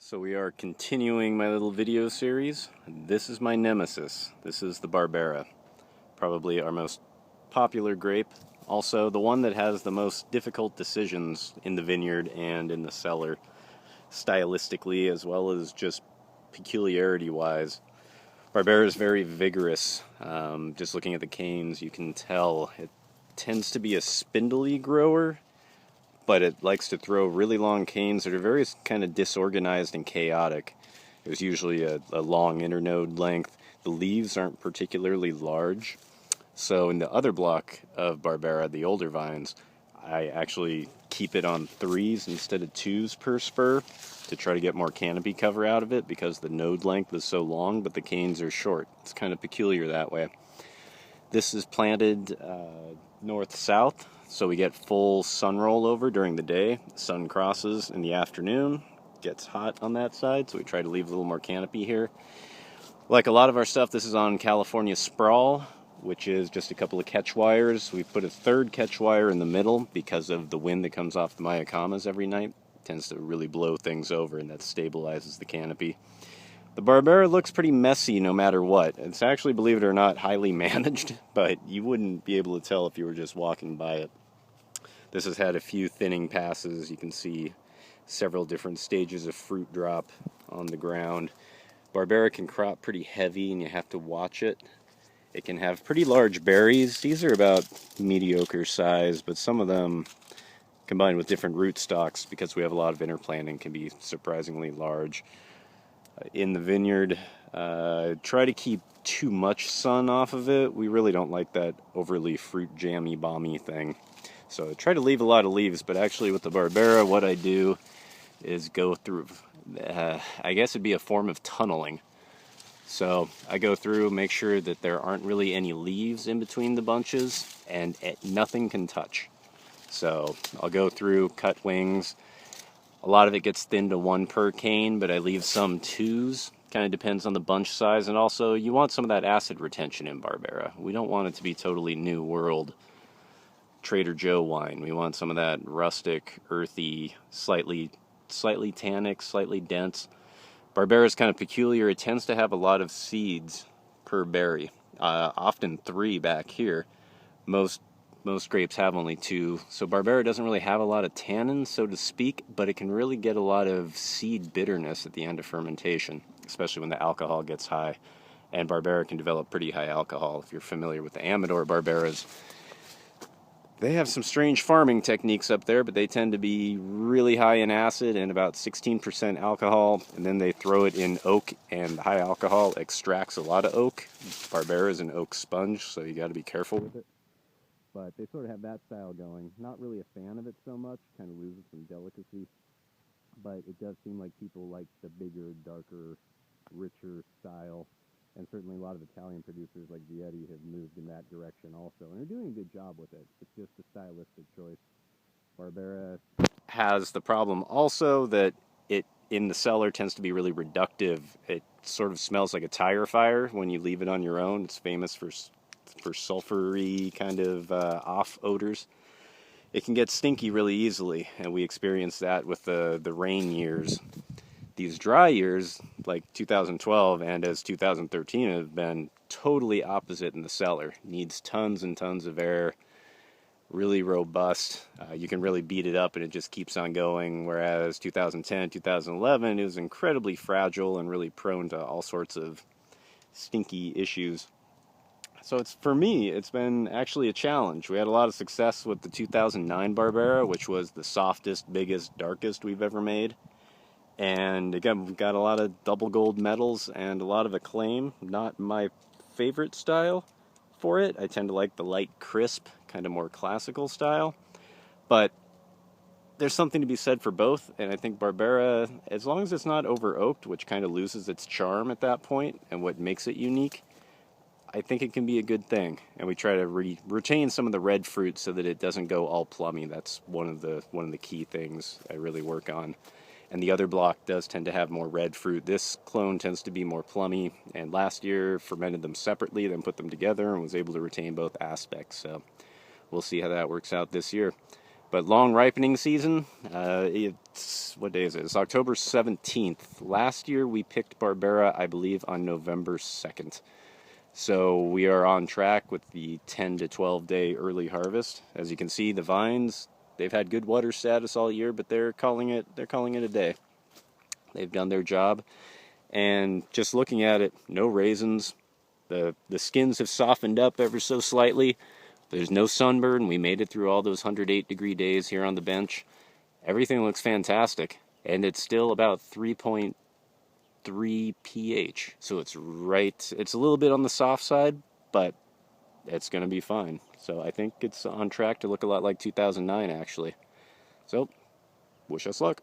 So we are continuing my little video series. This is my nemesis. This is the Barbera. Probably our most popular grape. Also the one that has the most difficult decisions in the vineyard and in the cellar, stylistically as well as just peculiarity-wise. Barbera is very vigorous. Just looking at the canes, you can tell it tends to be a spindly grower, but it likes to throw really long canes that are very kind of disorganized and chaotic. There's usually a long internode length. The leaves aren't particularly large. So in the other block of Barbera, the older vines, I actually keep it on 3s instead of 2s per spur to try to get more canopy cover out of it because the node length is so long, but the canes are short. It's kind of peculiar that way. This is planted north-south, so we get full sun rollover during the day. The sun crosses in the afternoon, gets hot on that side, so we try to leave a little more canopy here. Like a lot of our stuff, this is on California sprawl, which is just a couple of catch wires. We put a third catch wire in the middle because of the wind that comes off the Mayacamas every night. It tends to really blow things over, and that stabilizes the canopy. The Barbera looks pretty messy no matter what. It's actually, believe it or not, highly managed, but you wouldn't be able to tell if you were just walking by it. This has had a few thinning passes. You can see several different stages of fruit drop on the ground. Barbera can crop pretty heavy and you have to watch it. It can have pretty large berries. These are about mediocre size, but some of them, combined with different rootstocks, because we have a lot of interplanting, can be surprisingly large. In the vineyard, try to keep too much sun off of it. We really don't like that overly fruit jammy bomby thing. So I try to leave a lot of leaves, but actually with the Barbera, what I do is go through, I guess it'd be a form of tunneling. So I go through, make sure that there aren't really any leaves in between the bunches, and nothing can touch. So I'll go through, cut wings. A lot of it gets thinned to 1 per cane, but I leave some 2s. Kind of depends on the bunch size, and also you want some of that acid retention in Barbera. We don't want it to be totally New World Trader Joe wine. We want some of that rustic, earthy, slightly tannic, slightly dense. Barbera is kind of peculiar. It tends to have a lot of seeds per berry, often 3 back here. Most grapes have only 2, so Barbera doesn't really have a lot of tannin, so to speak, but it can really get a lot of seed bitterness at the end of fermentation, especially when the alcohol gets high. And Barbera can develop pretty high alcohol. If you're familiar with the Amador Barberas, they have some strange farming techniques up there, but they tend to be really high in acid and about 16% alcohol, and then they throw it in oak, and the high alcohol extracts a lot of oak. Barbera is an oak sponge, so you got to be careful with it. But they sort of have that style going. Not really a fan of it so much, kind of loses some delicacy. But it does seem like people like the bigger, darker, richer style. And certainly a lot of Italian producers like Vietti have moved in that direction also. And they're doing a good job with it. It's just a stylistic choice. Barbera has the problem also that it, in the cellar, tends to be really reductive. It sort of smells like a tire fire when you leave it on your own. It's famous for sulfury kind of off odors. It can get stinky really easily, and we experienced that with the rain years. These dry years, like 2012 and as 2013, have been totally opposite in the cellar. Needs tons and tons of air, really robust. You can really beat it up and it just keeps on going, whereas 2010, 2011 is incredibly fragile and really prone to all sorts of stinky issues. So for me, it's been actually a challenge. We had a lot of success with the 2009 Barbera, which was the softest, biggest, darkest we've ever made. And again, we've got a lot of double gold medals and a lot of acclaim. Not my favorite style for it. I tend to like the light, crisp, kind of more classical style. But there's something to be said for both, and I think Barbera, as long as it's not over oaked, which kind of loses its charm at that point and what makes it unique, I think it can be a good thing. And we try to retain some of the red fruit so that it doesn't go all plummy. That's one of the key things I really work on. And the other block does tend to have more red fruit. This clone tends to be more plummy, and last year fermented them separately, then put them together and was able to retain both aspects. So we'll see how that works out this year. But long ripening season, what day is it? It's October 17th. Last year we picked Barbera, I believe, on November 2nd. So we are on track with the 10 to 12 day early harvest. As you can see, the vines, they've had good water status all year, but they're calling it a day. They've done their job. And just looking at it, no raisins. The skins have softened up ever so slightly. There's no sunburn. We made it through all those 108-degree days here on the bench. Everything looks fantastic. And it's still about 3.3 pH. So it's a little bit on the soft side, but it's going to be fine. So I think it's on track to look a lot like 2009, actually. So, wish us luck.